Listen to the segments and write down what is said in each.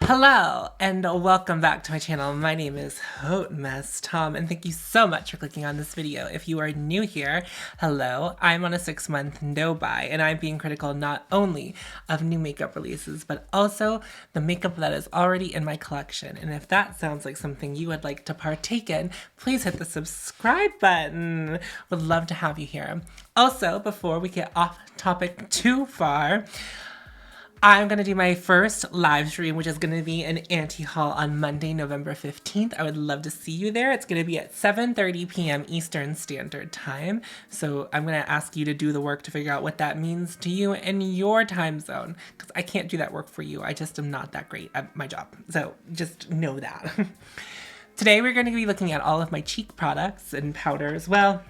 Hello and welcome back to my channel. My name is hautemesstom and thank you so much for clicking on this video. If you are new here, hello, I'm on a 6-month no-buy and I'm being critical not only of new makeup releases but also the makeup that is already in my collection. And if that sounds like something you would like to partake in, please hit the subscribe button. Would love to have you here. Also, before we get off topic too far, I'm going to do my first live stream, which is going to be an anti-haul on Monday, November 15th. I would love to see you there. It's going to be at 7:30 p.m. Eastern Standard Time. So I'm going to ask you to do the work to figure out what that means to you in your time zone, because I can't do that work for you. I just am not that great at my job. So just know that. Today we're going to be looking at all of my cheek products and powders. Well,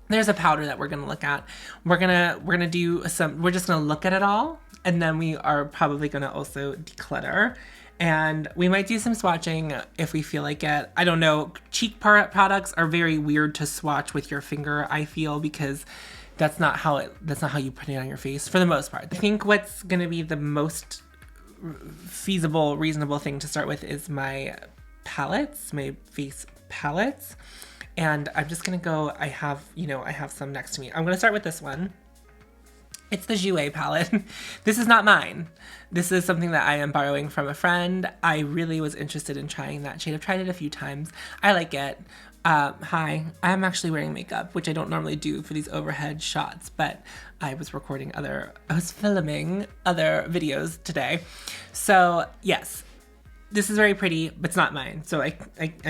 there's a powder that we're going to look at. We're going to do some, we're just going to look at it all. And then we are probably going to also declutter. And we might do some swatching if we feel like it. I don't know. Cheek products are very weird to swatch with your finger, I feel, because that's not how you put it on your face for the most part. I think what's going to be the most feasible, reasonable thing to start with is my palettes, my face palettes. And I'm just going to go, I have some next to me. I'm going to start with this one. It's the Jouer palette. This is not mine. This is something that I am borrowing from a friend. I really was interested in trying that shade. I've tried it a few times. I like it. Hi, I'm actually wearing makeup, which I don't normally do for these overhead shots, but I was filming other videos today. So yes, this is very pretty, but it's not mine. So I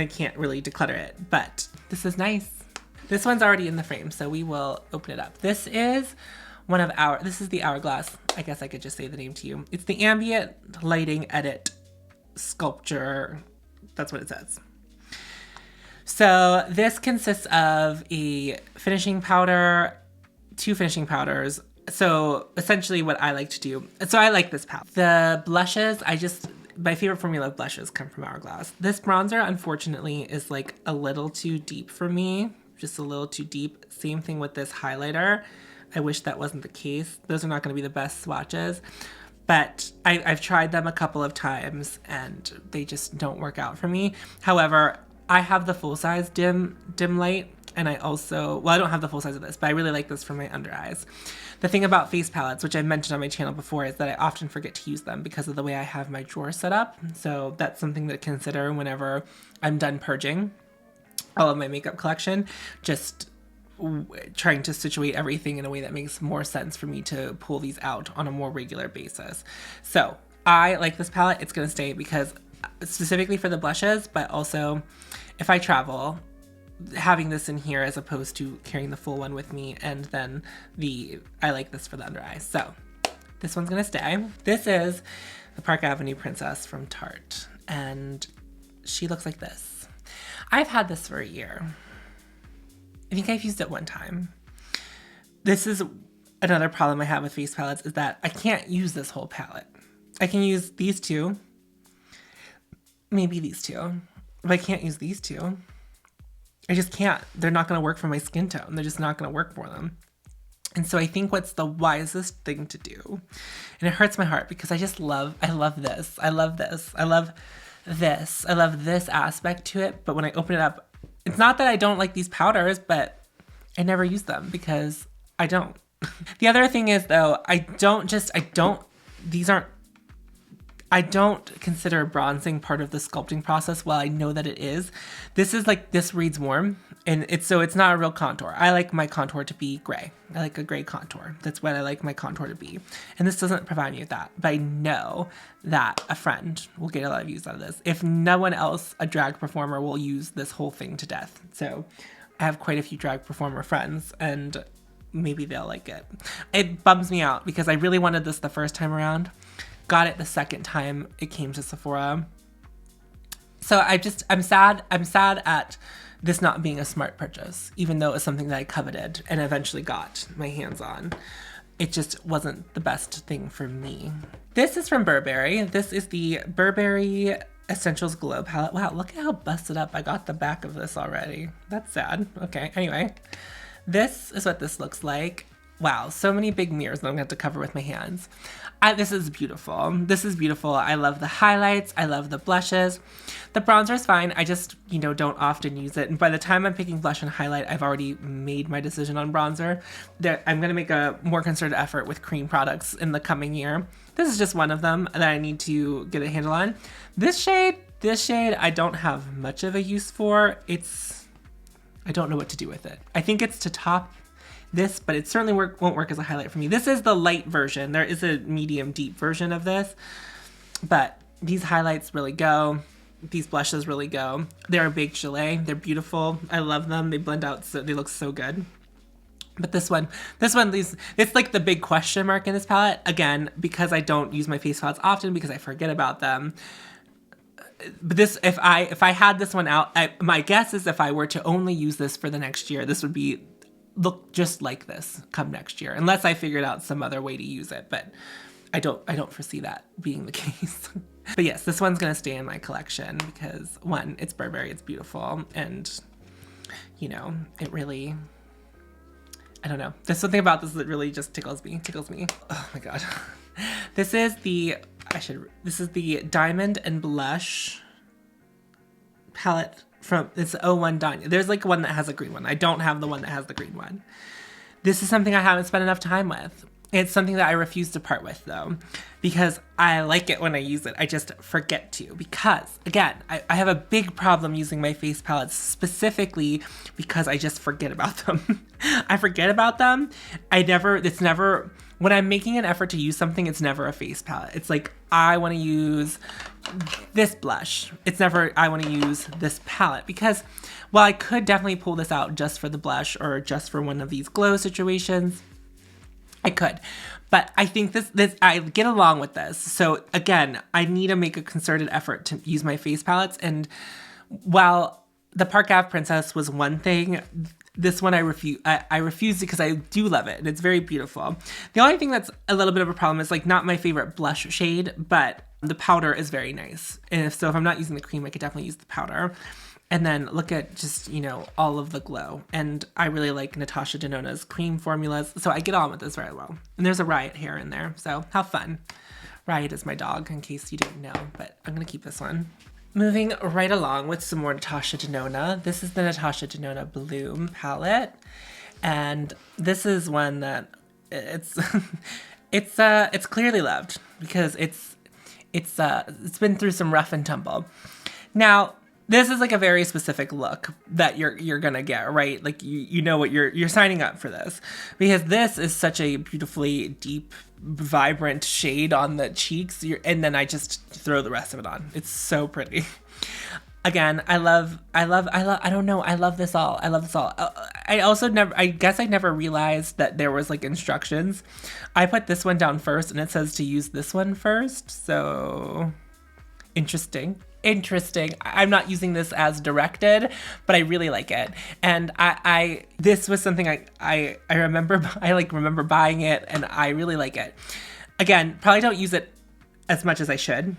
can't really declutter it, but this is nice. This one's already in the frame, so we will open it up. This is the Hourglass. I guess I could just say the name to you. It's the Ambient Lighting Edit Sculpture. That's what it says. So this consists of a finishing powder, 2 finishing powders. So essentially what I like to do, so I like this palette. The blushes, my favorite formula of blushes come from Hourglass. This bronzer, unfortunately, is like a little too deep for me. Just a little too deep. Same thing with this highlighter. I wish that wasn't the case. Those are not going to be the best swatches, but I've tried them a couple of times and they just don't work out for me. However, I have the full size dim light, and I don't have the full size of this, but I really like this for my under eyes. The thing about face palettes, which I mentioned on my channel before, is that I often forget to use them because of the way I have my drawer set up. So that's something to consider whenever I'm done purging all of my makeup collection. Just trying to situate everything in a way that makes more sense for me to pull these out on a more regular basis. So I like this palette. It's going to stay because specifically for the blushes, but also if I travel, having this in here as opposed to carrying the full one with me, and then I like this for the under eyes. So this one's going to stay. This is the Park Avenue Princess from Tarte, and she looks like this. I've had this for a year. I think I've used it one time. This is another problem I have with face palettes, is that I can't use this whole palette. I can use these two, maybe these two, but I can't use these two. I just can't. They're not going to work for my skin tone. They're just not going to work for them. And so I think what's the wisest thing to do, and it hurts my heart because I love this. I love this. I love this. I love this aspect to it. But when I open it up, it's not that I don't like these powders, but I never use them because I don't. The other thing is, though, I don't consider bronzing part of the sculpting process. While I know that it is, this reads warm, and it's not a real contour. I like my contour to be gray. I like a gray contour. That's what I like my contour to be. And this doesn't provide me with that. But I know that a friend will get a lot of use out of this. If no one else, a drag performer will use this whole thing to death. So I have quite a few drag performer friends, and maybe they'll like it. It bums me out because I really wanted this the first time around. Got it the second time it came to Sephora. So I'm sad at this not being a smart purchase, even though it's something that I coveted and eventually got my hands on. It just wasn't the best thing for me. This is from Burberry. This is the Burberry Essentials Glow Palette. Wow, look at how busted up I got the back of this already. That's sad. Okay, anyway. This is what this looks like. Wow, so many big mirrors that I'm going to have to cover with my hands. This is beautiful. This is beautiful. I love the highlights. I love the blushes. The bronzer is fine. I just, you know, don't often use it. And by the time I'm picking blush and highlight, I've already made my decision on bronzer. I'm going to make a more concerted effort with cream products in the coming year. This is just one of them that I need to get a handle on. This shade, I don't have much of a use for. I don't know what to do with it. I think it's to top this, but it certainly won't work as a highlight for me. This is the light version. There is a medium deep version of this, but these highlights really go. These blushes really go. They're a baked gelée. They're beautiful. I love them. They blend out, so they look so good. But this one, it's like the big question mark in this palette. Again, because I don't use my face palettes often because I forget about them. But this, if I had this one out, my guess is if I were to only use this for the next year, this would look just like this come next year, unless I figured out some other way to use it. But I don't foresee that being the case. But yes, this one's gonna stay in my collection because one, it's Burberry, it's beautiful, and you know, it really, I don't know. There's something about this that really just tickles me. Oh my god. This is the Diamond and Blush palette from, it's 01 Danya. There's like one that has a green one. I don't have the one that has the green one. This is something I haven't spent enough time with. It's something that I refuse to part with though, because I like it when I use it. I just forget to, because again, I have a big problem using my face palettes specifically because I just forget about them. I forget about them. It's never, when I'm making an effort to use something, it's never a face palette. It's like, I want to use this blush. It's never, I want to use this palette, because while I could definitely pull this out just for the blush or just for one of these glow situations, I could, but I think I get along with this. So again, I need to make a concerted effort to use my face palettes. And while the Park Ave Princess was one thing, this one I refused because I do love it and it's very beautiful. The only thing that's a little bit of a problem is like not my favorite blush shade, but the powder is very nice. And if I'm not using the cream, I could definitely use the powder. And then look at just, you know, all of the glow. And I really like Natasha Denona's cream formulas. So I get on with this very well. And there's a Riot hair in there. So how fun. Riot is my dog, in case you didn't know. But I'm going to keep this one. Moving right along with some more Natasha Denona. This is the Natasha Denona Bloom palette. And this is one that it's clearly loved because it's been through some rough and tumble. Now, this is like a very specific look that you're gonna get, right? Like you know what you're signing up for this, because this is such a beautifully deep, vibrant shade on the cheeks. And then I just throw the rest of it on. It's so pretty. Again, I don't know. I love this all. I guess I never realized that there was like instructions. I put this one down first and it says to use this one first. So interesting. I'm not using this as directed, but I really like it. And this was something I remember buying it and I really like it. Again, probably don't use it as much as I should,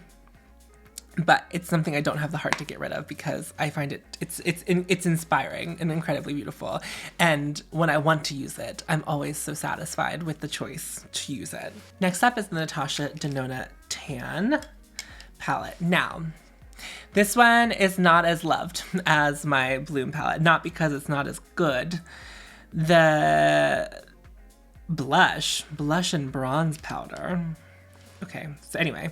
but it's something I don't have the heart to get rid of because I find it's inspiring and incredibly beautiful. And when I want to use it, I'm always so satisfied with the choice to use it. Next up is the Natasha Denona Tan palette. Now, this one is not as loved as my Bloom palette, not because it's not as good. The blush and bronze powder. Okay, so anyway,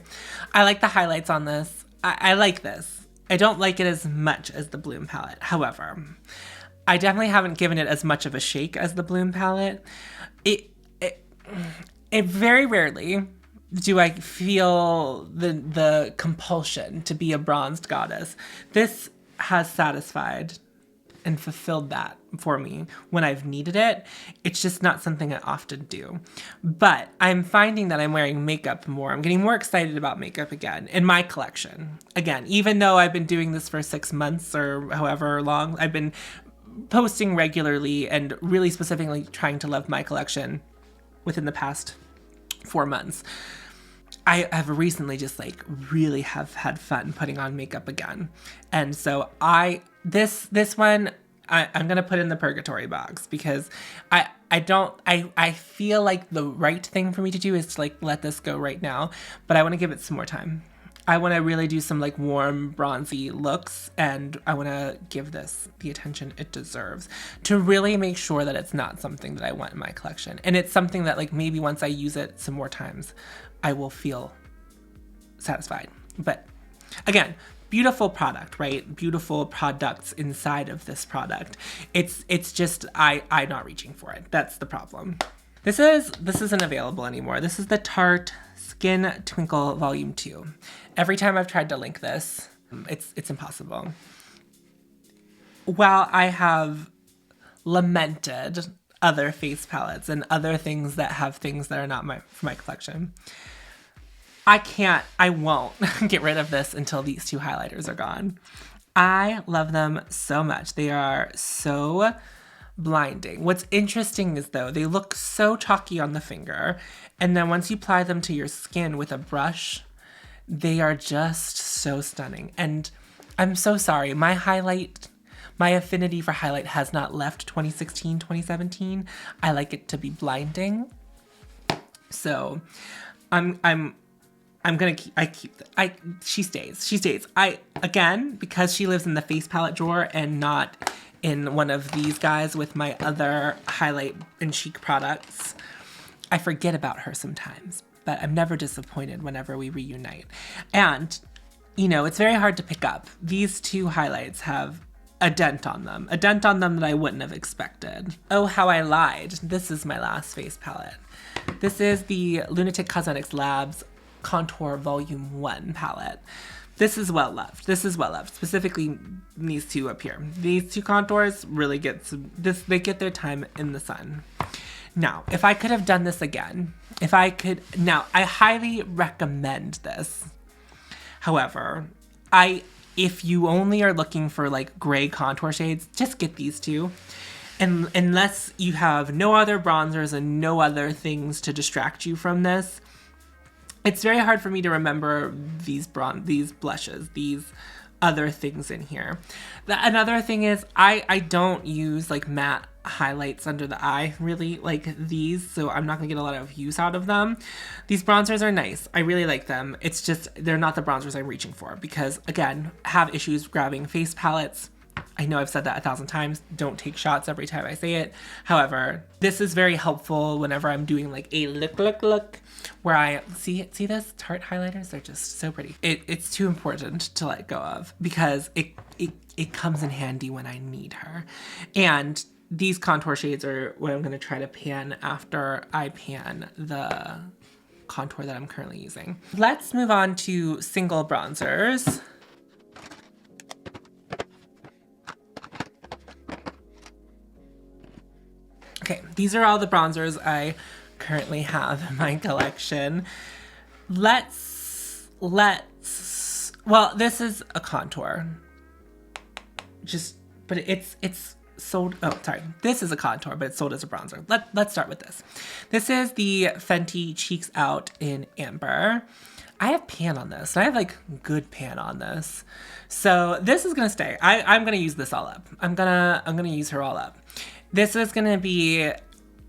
I like the highlights on this. I like this. I don't like it as much as the Bloom palette. However, I definitely haven't given it as much of a shake as the Bloom palette. It very rarely do I feel the compulsion to be a bronzed goddess. This has satisfied and fulfilled that for me when I've needed it. It's just not something I often do. But I'm finding that I'm wearing makeup more. I'm getting more excited about makeup again in my collection. Again, even though I've been doing this for 6 months or however long, I've been posting regularly and really specifically trying to love my collection within the past 4 months. I have recently just like really have had fun putting on makeup again. And so this one, I'm going to put in the purgatory box because I feel like the right thing for me to do is to like let this go right now, but I want to give it some more time. I want to really do some like warm bronzy looks, and I want to give this the attention it deserves to really make sure that it's not something that I want in my collection. And it's something that like maybe once I use it some more times, I will feel satisfied. But again, beautiful product, right? Beautiful products inside of this product. It's just I'm not reaching for it. That's the problem. This isn't available anymore. This is the Tarte Skin Twinkle Volume 2. Every time I've tried to link this, it's impossible. While I have lamented other face palettes and other things that have things that are not for my collection, I won't get rid of this until these two highlighters are gone. I love them so much. They are so blinding. What's interesting is though, they look so chalky on the finger, and then once you apply them to your skin with a brush, they are just so stunning. And I'm so sorry, my affinity for highlight has not left 2016, 2017. I like it to be blinding. So she stays. Again, because she lives in the face palette drawer and not in one of these guys with my other highlight and chic products, I forget about her sometimes, but I'm never disappointed whenever we reunite. And, you know, it's very hard to pick up. These two highlights have a dent on them that I wouldn't have expected. Oh, how I lied. This is my last face palette. This is the Lunatic Cosmetics Labs Contour Volume 1 palette. This is well loved. Specifically these two up here. These two contours really they get their time in the sun. Now, if I could have done this again, I highly recommend this. However, if you only are looking for like gray contour shades, just get these two. And unless you have no other bronzers and no other things to distract you from this, it's very hard for me to remember these blushes, these other things in here. Another thing is I don't use like matte highlights under the eye really like these, so I'm not gonna get a lot of use out of them. These bronzers are nice. I really like them. It's just they're not the bronzers I'm reaching for because, again, have issues grabbing face palettes. I know I've said that 1,000 times. Don't take shots every time I say it. However, this is very helpful whenever I'm doing like a look where I see this Tarte highlighters. They're just so pretty. It's too important to let go of because it comes in handy when I need her. And these contour shades are what I'm going to try to pan after I pan the contour that I'm currently using. Let's move on to single bronzers. Okay, these are all the bronzers I currently have in my collection. Well, this is a contour. But it's sold, this is a contour, but it's sold as a bronzer. Let's start with this. This is the Fenty Cheeks Out in Amber. I have pan on this. I have like good pan on this. So this is gonna stay. I'm gonna use this all up. I'm gonna use her all up. This is gonna be,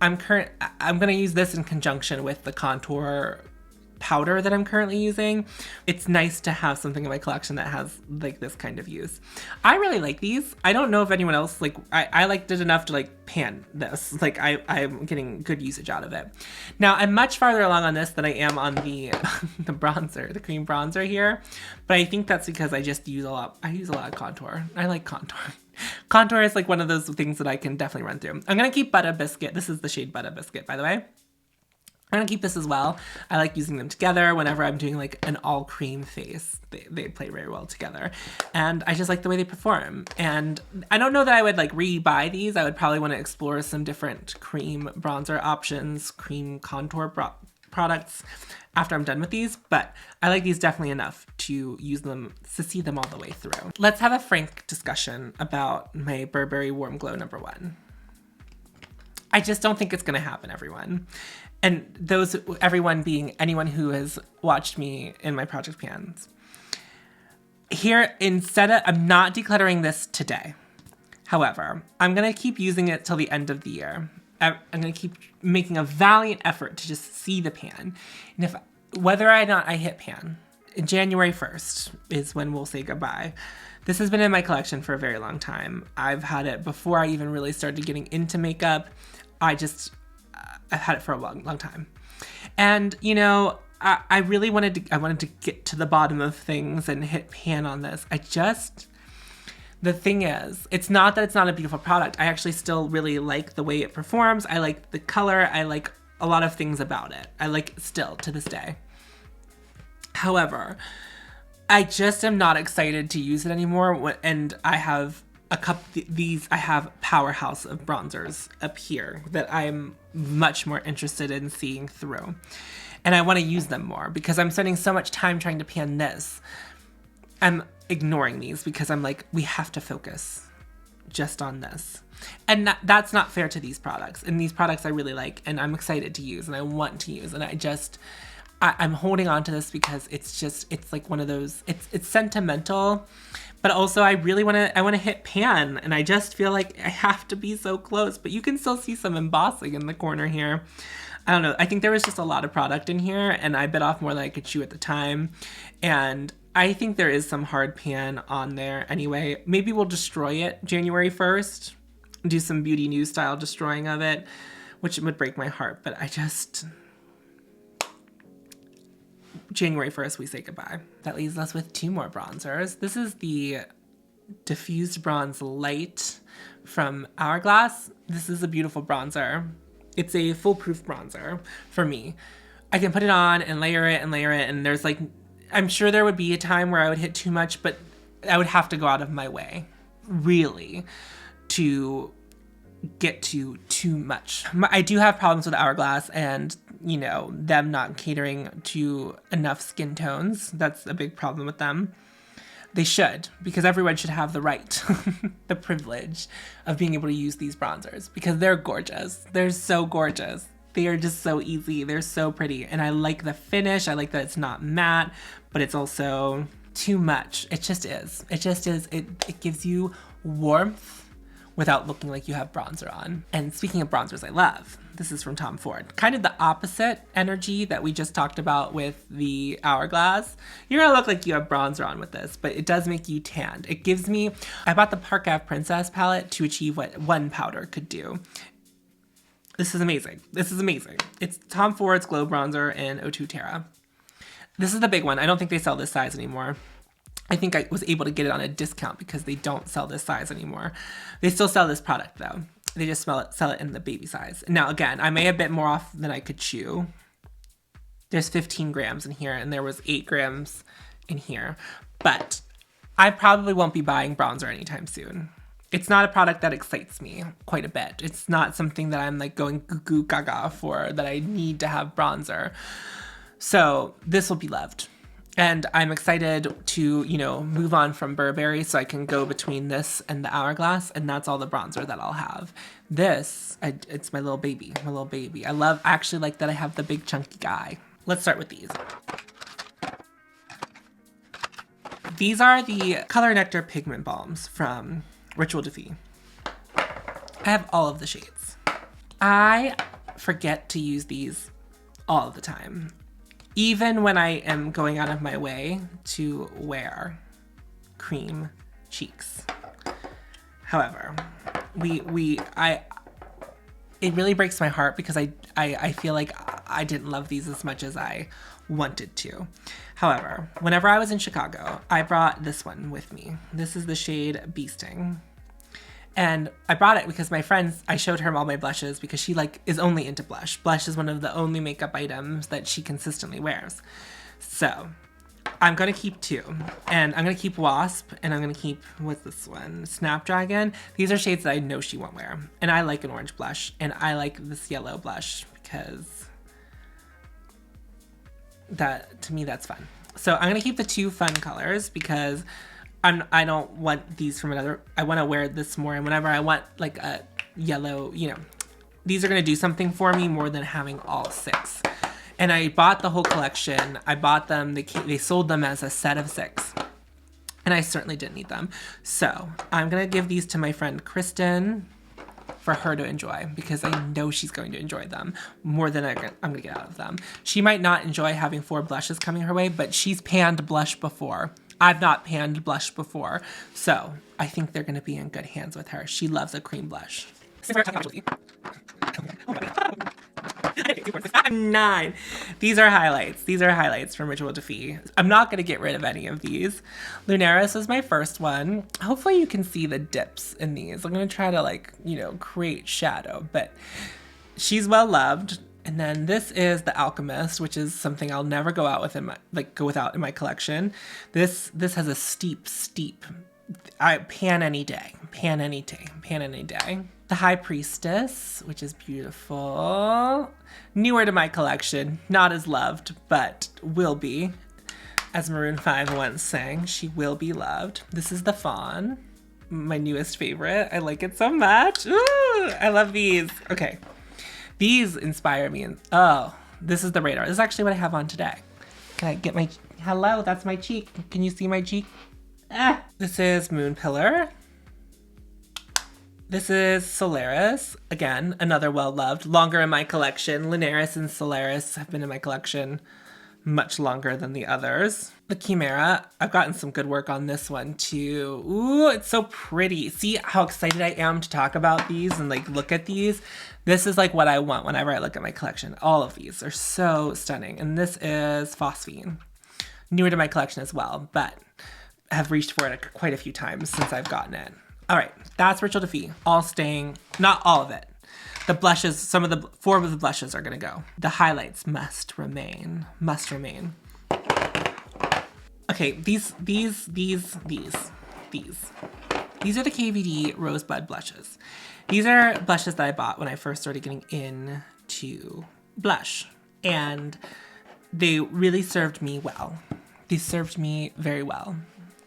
I'm gonna use this in conjunction with the contour powder that I'm currently using. It's nice to have something in my collection that has like this kind of use. I really like these. I don't know if anyone else, like, I liked it enough to like pan this. Like I'm getting good usage out of it. Now I'm much farther along on this than I am on the the bronzer, the cream bronzer here. But I think that's because I use a lot of contour. I like contour. Contour is like one of those things that I can definitely run through. I'm gonna keep Butter Biscuit. This is the shade Butter Biscuit, by the way. I'm gonna keep this as well. I like using them together whenever I'm doing like an all cream face. They play very well together. And I just like the way they perform. And I don't know that I would like re-buy these. I would probably want to explore some different cream bronzer options, cream contour products after I'm done with these. But I like these definitely enough to use them, to see them all the way through. Let's have a frank discussion about my Burberry Warm Glow number 1. I just don't think it's gonna happen, everyone. And everyone being anyone who has watched me in my project pans. Here, I'm not decluttering this today. However, I'm gonna keep using it till the end of the year. I'm gonna keep making a valiant effort to just see the pan. And if whether or not I hit pan, January 1st is when we'll say goodbye. This has been in my collection for a very long time. I've had it before I even really started getting into makeup. I've had it for a long, long time. And, you know, I really wanted to get to the bottom of things and hit pan on this. The thing is, it's not that it's not a beautiful product. I actually still really like the way it performs. I like the color. I like a lot of things about it. I like it still to this day. However, I just am not excited to use it anymore. And I have I have powerhouse of bronzers up here that I'm much more interested in seeing through. And I want to use them more because I'm spending so much time trying to pan this. I'm ignoring these because I'm like, we have to focus just on this. And that's not fair to these products. And these products I really like and I'm excited to use and I want to use. And I'm holding on to this because it's like one of those, it's sentimental, but also I want to hit pan and I just feel like I have to be so close, but you can still see some embossing in the corner here. I don't know. I think there was just a lot of product in here and I bit off more than I could chew at the time. And I think there is some hard pan on there anyway. Maybe we'll destroy it January 1st, do some beauty news style destroying of it, which would break my heart, but January 1st, we say goodbye. That leaves us with 2 more bronzers. This is the Diffused Bronze Light from Hourglass. This is a beautiful bronzer. It's a foolproof bronzer for me. I can put it on and layer it, and there's like, I'm sure there would be a time where I would hit too much, but I would have to go out of my way, really, to get to too much. I do have problems with Hourglass and, you know, them not catering to enough skin tones. That's a big problem with them. They should, because everyone should have the right, the privilege of being able to use these bronzers because they're gorgeous. They're so gorgeous. They are just so easy. They're so pretty. And I like the finish. I like that it's not matte, but it's also too much. It just is. It just is. It gives you warmth without looking like you have bronzer on. And speaking of bronzers I love, this is from Tom Ford. Kind of the opposite energy that we just talked about with the Hourglass. You're gonna look like you have bronzer on with this, but it does make you tanned. It gives me, I bought the Park Ave Princess palette to achieve what one powder could do. This is amazing. This is amazing. It's Tom Ford's Glow Bronzer in 02 Terra. This is the big one. I don't think they sell this size anymore. I think I was able to get it on a discount because they don't sell this size anymore. They still sell this product though. They just sell it in the baby size. Now again, I may have bit more off than I could chew. There's 15 grams in here and there was 8 grams in here. But I probably won't be buying bronzer anytime soon. It's not a product that excites me quite a bit. It's not something that I'm like going goo goo gaga for, that I need to have bronzer. So this will be loved. And I'm excited to, you know, move on from Burberry so I can go between this and the Hourglass, and that's all the bronzer that I'll have. This, it's my little baby, I actually like that I have the big chunky guy. Let's start with these. These are the Color Nectar Pigment Balms from Ritual Duffy. I have all of the shades. I forget to use these all the time. Even when I am going out of my way to wear cream cheeks. However, it really breaks my heart because I feel like I didn't love these as much as I wanted to. However, whenever I was in Chicago, I brought this one with me. This is the shade Beasting. And I brought it because my friends, I showed her all my blushes because she is only into blush. Blush is one of the only makeup items that she consistently wears. So I'm going to keep 2. And I'm going to keep Wasp and I'm going to keep, what's this one? Snapdragon. These are shades that I know she won't wear. And I like an orange blush and I like this yellow blush because to me that's fun. So I'm going to keep the 2 fun colors because I don't want these from another. I want to wear this more, and whenever I want like a yellow, you know, these are going to do something for me more than having all 6. And I bought the whole collection. I bought them. They sold them as a set of 6. and I certainly didn't need them. So I'm gonna give these to my friend Kristen for her to enjoy, because I know she's going to enjoy them more than I'm gonna get out of them. She might not enjoy having 4 blushes coming her way, but she's panned blush before. I've not panned blush before, so I think they're gonna be in good hands with her. She loves a cream blush. 9. These are highlights. These are highlights from Ritual Duffy. I'm not going to get rid of any of these. Lunaris is my first one. Hopefully you can see the dips in these. I'm going to try to, like, you know, create shadow, but she's well loved. And then this is the Alchemist, which is something I'll never go out with go without in my collection. This has a steep. I pan any day. Pan any day. The High Priestess, which is beautiful. Newer to my collection, not as loved, but will be. As Maroon 5 once sang, she will be loved. This is the Fawn, my newest favorite. I like it so much. Ooh, I love these. Okay, these inspire me. Oh, this is the Radar. This is actually what I have on today. Can I get my, hello, that's my cheek. Can you see my cheek? Ah. This is Moon Pillar. This is Solaris. Again, another well-loved, longer in my collection. Lunaris and Solaris have been in my collection much longer than the others. The Chimera, I've gotten some good work on this one too. Ooh, it's so pretty. See how excited I am to talk about these and like look at these? This is like what I want whenever I look at my collection. All of these are so stunning. And this is Phosphine. Newer to my collection as well, but have reached for it quite a few times since I've gotten it. All right, that's Ritual Duffy, all staying, not all of it. The blushes, 4 of the blushes are gonna go. The highlights must remain. Okay, these are the KVD Rosebud Blushes. These are blushes that I bought when I first started getting into blush, and they really served me well. These served me very well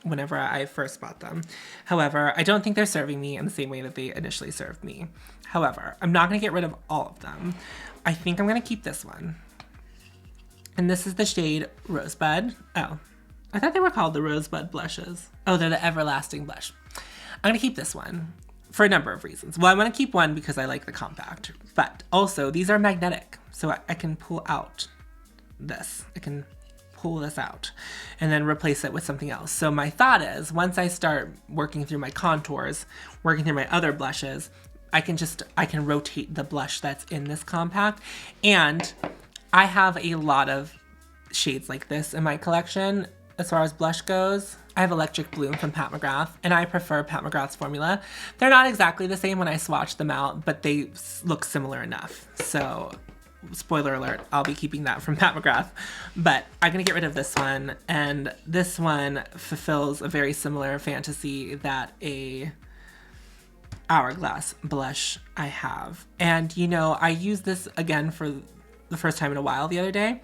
whenever I first bought them. However, I don't think they're serving me in the same way that they initially served me. However, I'm not gonna get rid of all of them. I think I'm gonna keep this one. And this is the shade Rosebud. Oh, I thought they were called the Rosebud Blushes. Oh, they're the Everlasting Blush. I'm gonna keep this one for a number of reasons. Well, I'm gonna keep one because I like the compact, but also these are magnetic. So I can pull out this. I can pull this out and then replace it with something else. So my thought is, once I start working through my contours, working through my other blushes, I can rotate the blush that's in this compact. And I have a lot of shades like this in my collection as far as blush goes. I have Electric Bloom from Pat McGrath, and I prefer Pat McGrath's formula. They're not exactly the same when I swatch them out, but they look similar enough. So spoiler alert, I'll be keeping that from Pat McGrath, but I'm gonna get rid of this one. And this one fulfills a very similar fantasy that a Hourglass blush I have. And you know, I used this again for the first time in a while the other day,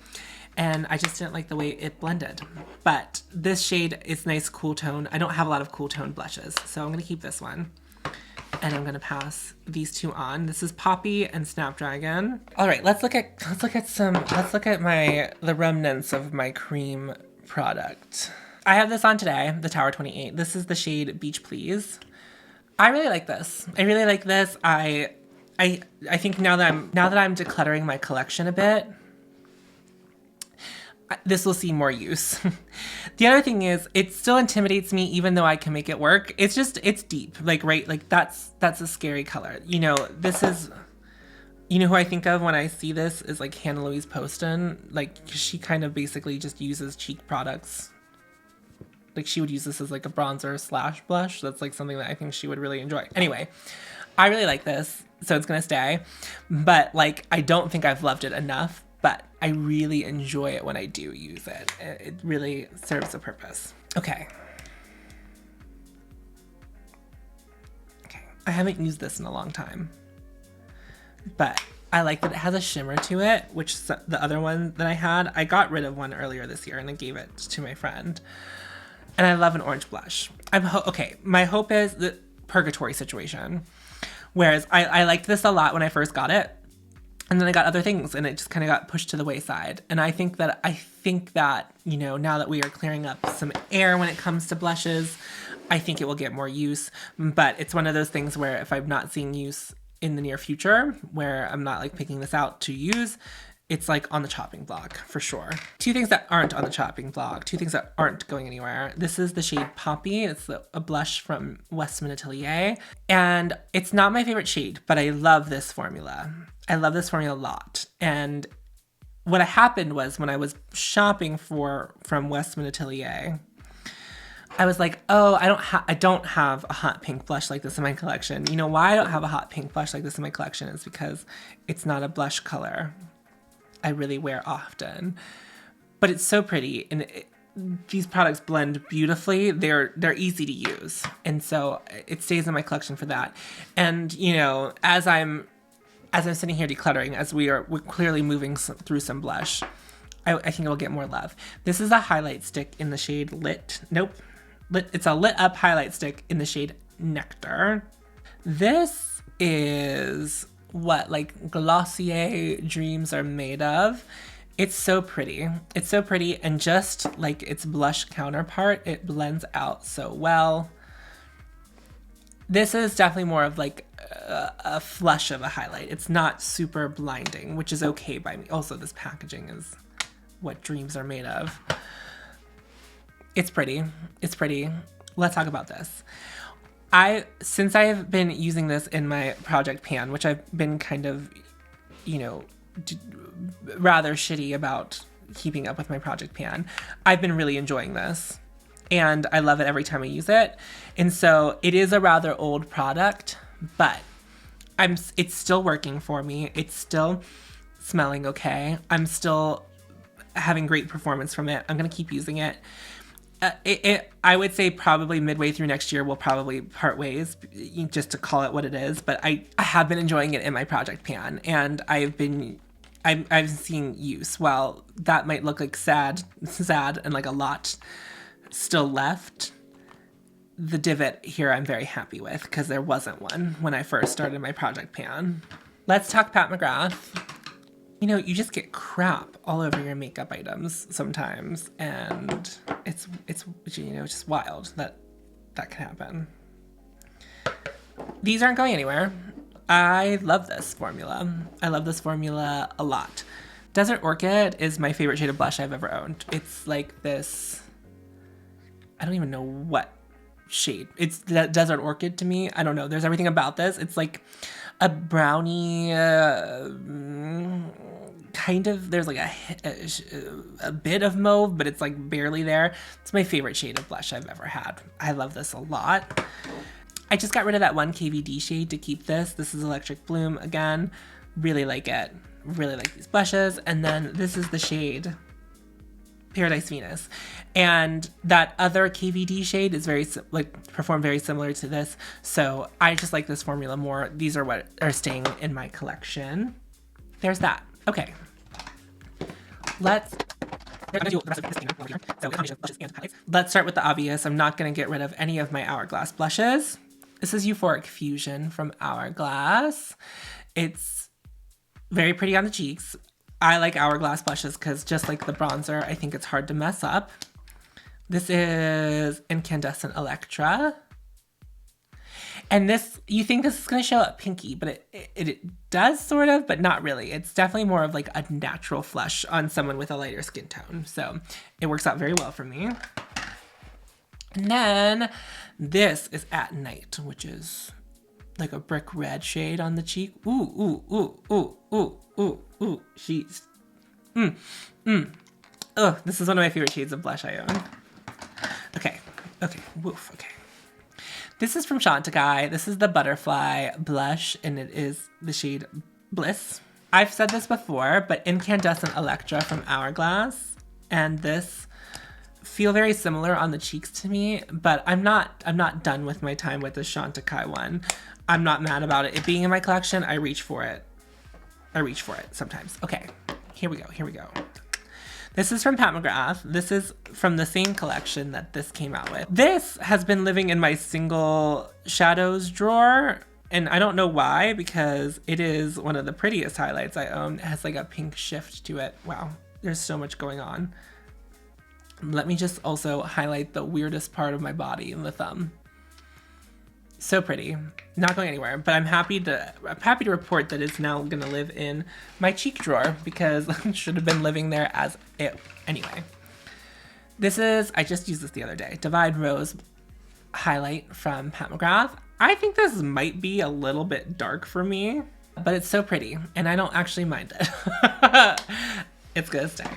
and I just didn't like the way it blended. But this shade is nice cool tone. I don't have a lot of cool tone blushes, so I'm gonna keep this one. And I'm gonna pass these 2 on. This is Poppy and Snapdragon. All right, let's look at the remnants of my cream product. I have this on today, the Tower 28. This is the shade Beach Please. I really like this. I really like this. I think now that I'm decluttering my collection a bit, this will see more use. The other thing is, it still intimidates me even though I can make it work. It's deep, like, right? Like that's a scary color. You know, this is, you know who I think of when I see this is like Hannah Louise Poston. Like, she kind of basically just uses cheek products. Like, she would use this as like a bronzer / blush. That's like something that I think she would really enjoy. Anyway, I really like this, so it's gonna stay. But like, I don't think I've loved it enough. But I really enjoy it when I do use it. It really serves a purpose. Okay. I haven't used this in a long time, but I like that it has a shimmer to it, which the other one that I got rid of one earlier this year and I gave it to my friend. And I love an orange blush. My hope is the Purgatory situation. Whereas I liked this a lot when I first got it. And then I got other things and it just kind of got pushed to the wayside. And I think that, you know, now that we are clearing up some air when it comes to blushes, I think it will get more use. But it's one of those things where if I'm not seeing use in the near future, where I'm not like picking this out to use, it's like on the chopping block for sure. Two things that aren't on the chopping block, two things that aren't going anywhere. This is the shade Poppy. It's a blush from Westman Atelier. And it's not my favorite shade, but I love this formula. I love this formula a lot. And what happened was when I was shopping from Westman Atelier, I was like, oh, I don't have a hot pink blush like this in my collection. You know why I don't have a hot pink blush like this in my collection is because it's not a blush color I really wear often, but it's so pretty, and these products blend beautifully. They're easy to use, and so it stays in my collection for that. And you know, as I'm sitting here decluttering, as we're clearly moving through some blush, I think it will get more love. This is a highlight stick in the shade Lit. Nope, Lit. It's a lit up highlight stick in the shade Nectar. This is what like Glossier dreams are made of. It's so pretty. It's so pretty, and just like its blush counterpart, it blends out so well. This is definitely more of like a flush of a highlight. It's not super blinding, which is okay by me. Also, this packaging is what dreams are made of. It's pretty. It's pretty. Let's talk about this. Since I've been using this in my project pan, which I've been kind of, you know, rather shitty about keeping up with my project pan, I've been really enjoying this. And I love it every time I use it. And so it is a rather old product, but it's still working for me. It's still smelling okay. I'm still having great performance from it. I'm going to keep using it. I would say probably midway through next year, we'll probably part ways, just to call it what it is. But I have been enjoying it in my project pan, and I've seen use. While that might look like sad and like a lot still left, the divot here I'm very happy with because there wasn't one when I first started my project pan. Let's talk Pat McGrath. You know, you just get crap all over your makeup items sometimes, and it's you know, just wild that can happen. These aren't going anywhere. I love this formula. I love this formula a lot. Desert Orchid is my favorite shade of blush I've ever owned. It's like this, I don't even know what shade. It's that Desert Orchid to me. I don't know. There's everything about this. It's like a brownie, kind of, there's like a bit of mauve, but it's like barely there. It's my favorite shade of blush I've ever had. I love this a lot. I just got rid of that one KVD shade to keep this. This is Electric Bloom again. Really like it. Really like these blushes. And then this is the shade Paradise Venus. And that other KVD shade is performed very similar to this. So I just like this formula more. These are what are staying in my collection. There's that. Okay. Let's start with the obvious. I'm not going to get rid of any of my Hourglass blushes. This is Euphoric Fusion from Hourglass. It's very pretty on the cheeks. I like Hourglass blushes because just like the bronzer, I think it's hard to mess up. This is Incandescent Electra. And this, you think this is going to show up pinky, but it does sort of, but not really. It's definitely more of like a natural flush on someone with a lighter skin tone. So it works out very well for me. And then this is At Night, which is like a brick red shade on the cheek. Ooh, ooh, ooh, ooh, ooh, ooh, ooh. She's, Oh, this is one of my favorite shades of blush I own. Okay, woof, okay. This is from Chantecaille. This is the Butterfly blush, and it is the shade Bliss. I've said this before, but Incandescent Electra from Hourglass and this feel very similar on the cheeks to me, but I'm not done with my time with the Chantecaille one. I'm not mad about it. It being in my collection, I reach for it. Sometimes. Okay, here we go. This is from Pat McGrath. This is from the same collection that this came out with. This has been living in my single shadows drawer And I don't know why, because it is one of the prettiest highlights I own. It has like a pink shift to it. Wow, there's so much going on. Let me just also highlight the weirdest part of my body in the thumb. So pretty. Not going anywhere, but I'm happy to report that it's now gonna live in my cheek drawer, because it should have been living there as it anyway. This is, I just used this the other day, Divine Rose highlight from Pat McGrath. I think this might be a little bit dark for me, but it's so pretty and I don't actually mind it. It's gonna stay.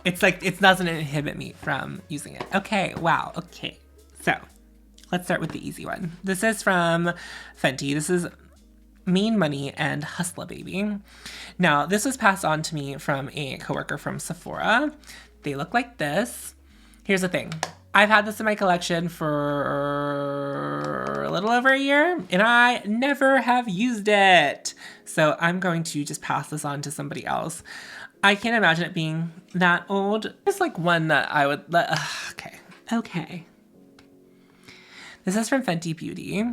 It's like, it doesn't inhibit me from using it. Okay, wow, okay. So let's start with the easy one. This is from Fenty. This is Mean Money and Hustla Baby. Now, this was passed on to me from a coworker from Sephora. They look like this. Here's the thing. I've had this in my collection for a little over a year, and I never have used it. So I'm going to just pass this on to somebody else. I can't imagine it being that old. It's like one that I would let, okay. This is from Fenty Beauty.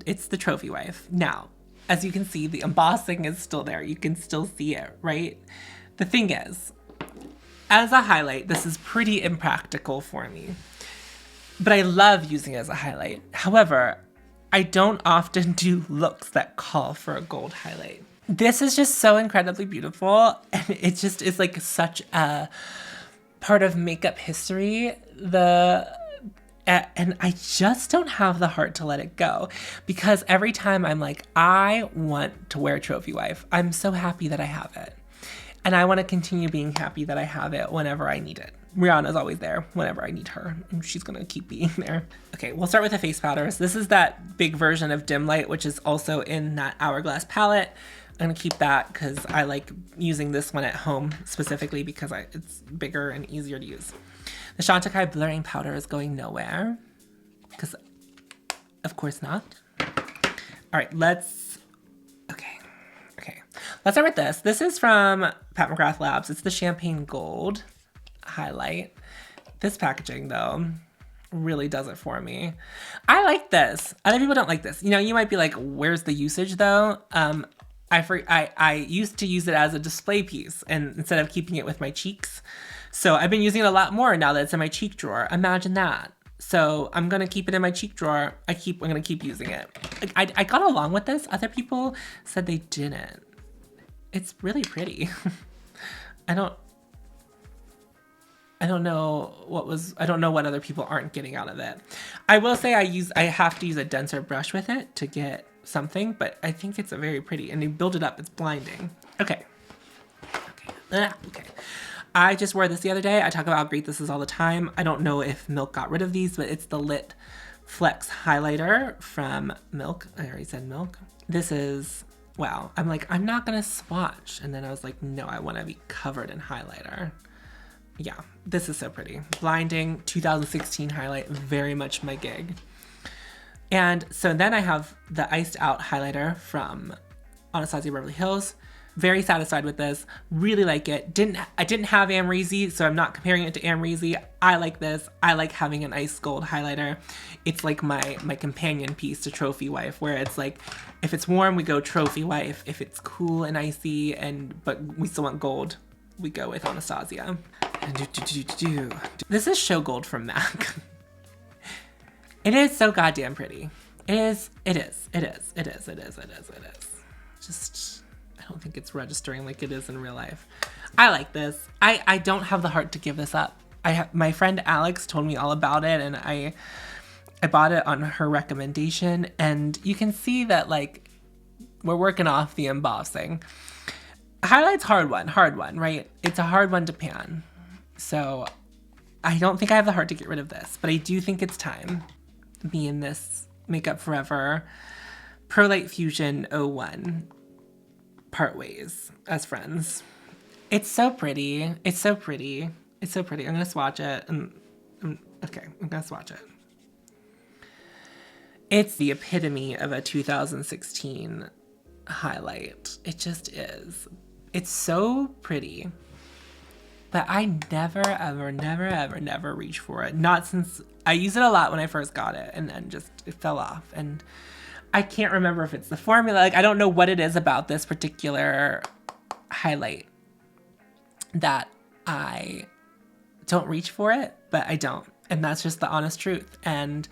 It's the Trophy Wife. Now, as you can see, the embossing is still there. You can still see it, right? The thing is, as a highlight, this is pretty impractical for me. But I love using it as a highlight. However, I don't often do looks that call for a gold highlight. This is just so incredibly beautiful, and it just is like such a part of makeup history. And I just don't have the heart to let it go, because every time I'm like, I want to wear Trophy Wife. I'm so happy that I have it. And I want to continue being happy that I have it whenever I need it. Rihanna's always there whenever I need her, and she's going to keep being there. Okay, we'll start with the face powders. This is that big version of Dim Light, which is also in that Hourglass palette. I'm going to keep that because I like using this one at home specifically because it's bigger and easier to use. The Chantecaille blurring powder is going nowhere because, of course not. All right, let's start with this. This is from Pat McGrath Labs. It's the Champagne Gold highlight. This packaging, though, really does it for me. I like this. Other people don't like this. You know, you might be like, where's the usage, though? I used to use it as a display piece and instead of keeping it with my cheeks. So I've been using it a lot more now that it's in my cheek drawer. Imagine that. So I'm going to keep it in my cheek drawer. I'm going to keep using it. I got along with this. Other people said they didn't. It's really pretty. I don't know what other people aren't getting out of it. I will say I have to use a denser brush with it to get something, but I think it's a very pretty, and you build it up, it's blinding. Okay. I just wore this the other day. I talk about how great this is all the time. I don't know if Milk got rid of these, but it's the Lit Flex highlighter from Milk. I already said Milk. This is, wow. I'm like, I'm not gonna swatch. And then I was like, no, I wanna be covered in highlighter. Yeah, this is so pretty. Blinding 2016 highlight, very much my gig. And so then I have the Iced Out highlighter from Anastasia Beverly Hills. Very satisfied with this. Really like it. I didn't have Amrezy, so I'm not comparing it to Amrezy. I like this. I like having an ice gold highlighter. It's like my companion piece to Trophy Wife, where it's like, if it's warm, we go Trophy Wife. If it's cool and icy, but we still want gold, we go with Anastasia. This is Show Gold from MAC. It is so goddamn pretty. It is. Just, I don't think it's registering like it is in real life. I like this. I don't have the heart to give this up. My friend Alex told me all about it, and I bought it on her recommendation, and you can see that like we're working off the embossing. Highlight's hard one, right? It's a hard one to pan. So I don't think I have the heart to get rid of this, but I do think it's time. Me and this Makeup Forever Pro Light Fusion 01 part ways as friends. It's so pretty. I'm gonna swatch it. I'm gonna swatch it. It's the epitome of a 2016 highlight. It just is. It's so pretty. But I never, ever reach for it. Not since I used it a lot when I first got it, and then just it fell off. And I can't remember if it's the formula. Like, I don't know what it is about this particular highlight that I don't reach for it, but I don't. And that's just the honest truth. And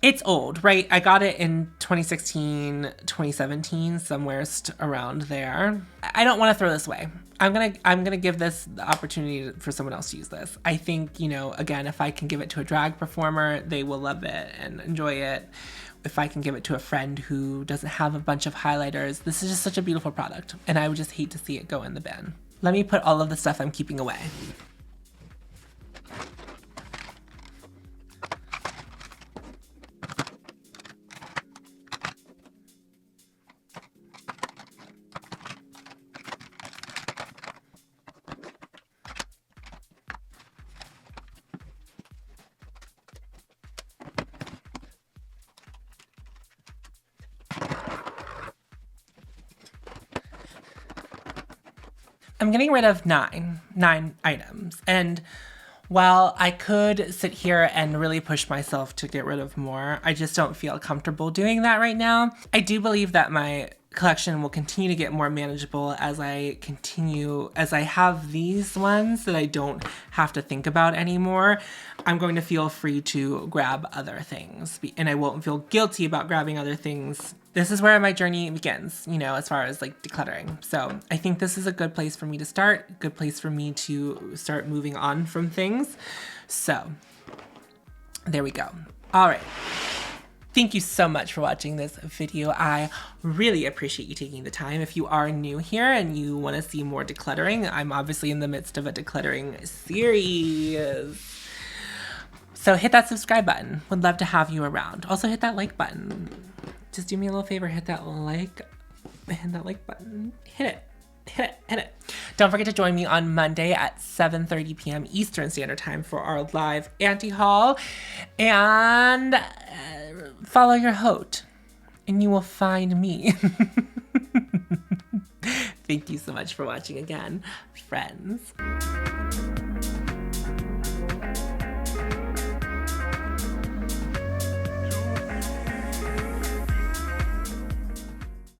it's old, right? I got it in 2016, 2017, somewhere around there. I don't want to throw this away. I'm gonna give this the opportunity for someone else to use this. I think, you know, again, if I can give it to a drag performer, they will love it and enjoy it. If I can give it to a friend who doesn't have a bunch of highlighters, this is just such a beautiful product, and I would just hate to see it go in the bin. Let me put all of the stuff I'm keeping away. I'm getting rid of nine items. And while I could sit here and really push myself to get rid of more, I just don't feel comfortable doing that right now. I do believe that my collection will continue to get more manageable as I have these ones that I don't have to think about anymore. I'm going to feel free to grab other things, and I won't feel guilty about grabbing other things. This is where my journey begins, you know, as far as like decluttering. So I think this is a good place for me to start, good place for me to start moving on from things. So there we go. All right. Thank you so much for watching this video. I really appreciate you taking the time. If you are new here and you want to see more decluttering, I'm obviously in the midst of a decluttering series. So hit that subscribe button. Would love to have you around. Also hit that like button. Just do me a little favor, hit that like button. Hit it. Hit it. Don't forget to join me on Monday at 7:30 p.m. Eastern Standard Time for our live anti-haul. And follow your haute and you will find me. Thank you so much for watching again, friends.